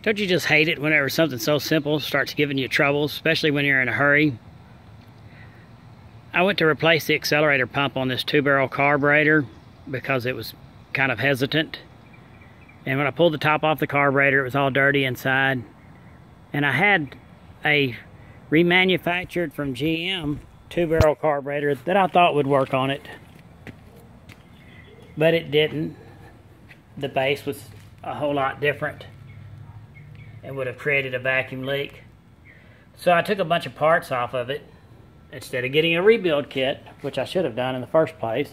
Don't you just hate it whenever something so simple starts giving you trouble, especially when you're in a hurry? I went to replace the accelerator pump on this 2-barrel carburetor because it was kind of hesitant. And when I pulled the top off the carburetor, it was all dirty inside. And I had a remanufactured from GM 2-barrel carburetor that I thought would work on it. But it didn't. The base was a whole lot different. It would have created a vacuum leak. So I took a bunch of parts off of it instead of getting a rebuild kit, which I should have done in the first place,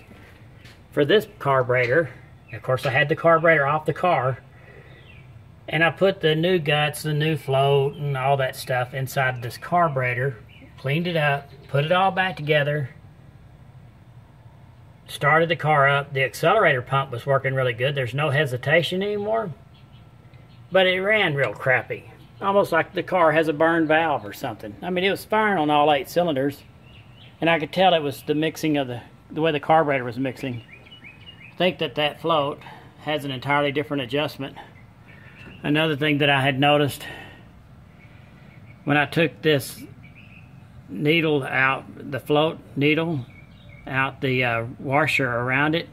for this carburetor. Of course, I had the carburetor off the car, and I put the new guts, the new float, and all that stuff inside this carburetor, cleaned it up, put it all back together, started the car up. The accelerator pump was working really good. There's no hesitation anymore. But it ran real crappy. Almost like the car has a burned valve or something. I mean, it was firing on all 8 cylinders. And I could tell it was the mixing of the way the carburetor was mixing. I think that float has an entirely different adjustment. Another thing that I had noticed, when I took this needle out, the float needle out, the washer around it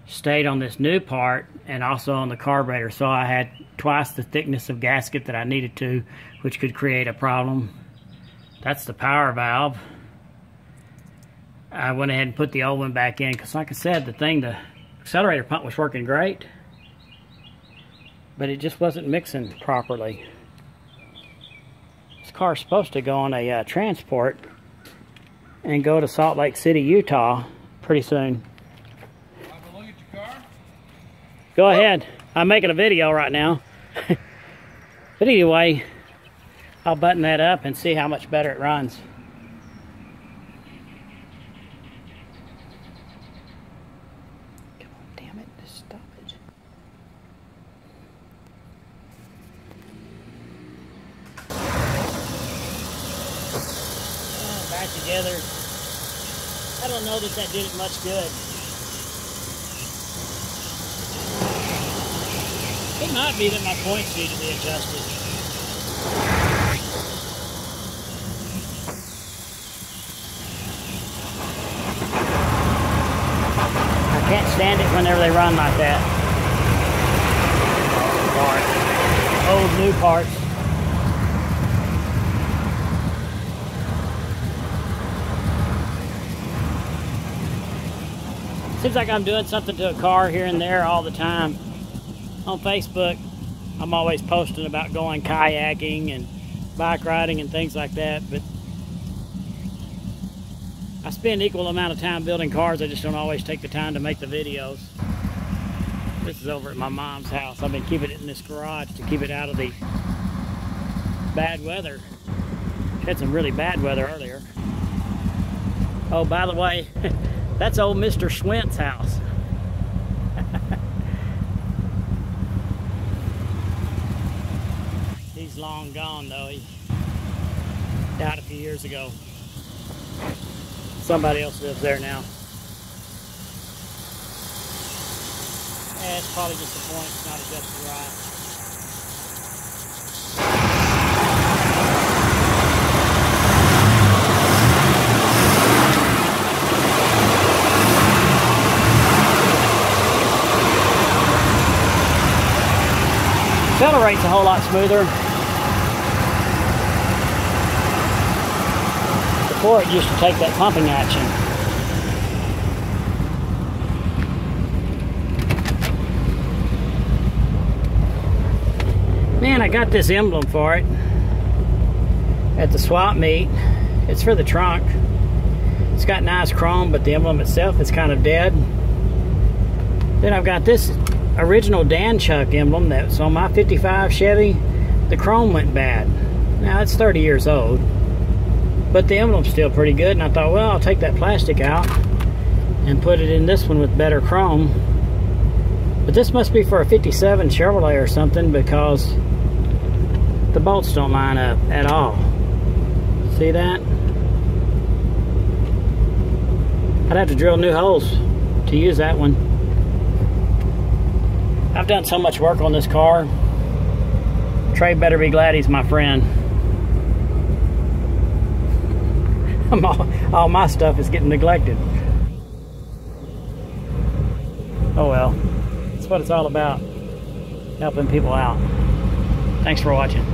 stayed on this new part and also on the carburetor, so I had twice the thickness of gasket that I needed to, which could create a problem. That's the power valve. I went ahead and put the old one back in because, like I said, the accelerator pump was working great, but it just wasn't mixing properly. This car's supposed to go on a transport and go to Salt Lake City, Utah pretty soon. Go ahead. I'm making a video right now. But anyway, I'll button that up and see how much better it runs. Come on, damn it. Just stop it. Oh, back together. I don't know that did it much good. It might be that my points need to be adjusted. I can't stand it whenever they run like that. Old, new parts. Seems like I'm doing something to a car here and there all the time. On Facebook, I'm always posting about going kayaking and bike riding and things like that, but I spend equal amount of time building cars. I just don't always take the time to make the videos. This is over at my mom's house. I've been keeping it in this garage to keep it out of the bad weather. We had some really bad weather earlier. Oh, by the way, that's old Mr. Schwint's house. He's long gone though. He died a few years ago. Somebody else lives there now. Yeah, it's probably just a point. It's not adjusted right. Accelerates a whole lot smoother. Before it used to take that pumping action. Man, I got this emblem for it at the swap meet. It's for the trunk. It's got nice chrome, but the emblem itself is kind of dead. Then I've got this original Dan Chuck emblem that's on my 55 Chevy. The chrome went bad. Now it's 30 years old, but the emblem's still pretty good, and I thought, well, I'll take that plastic out and put it in this one with better chrome. But this must be for a 57 Chevrolet or something, because the bolts don't line up at all. See that? I'd have to drill new holes to use that one. I've done so much work on this car. Trey better be glad he's my friend. All my stuff is getting neglected. Oh well, that's what it's all about, helping people out. Thanks for watching.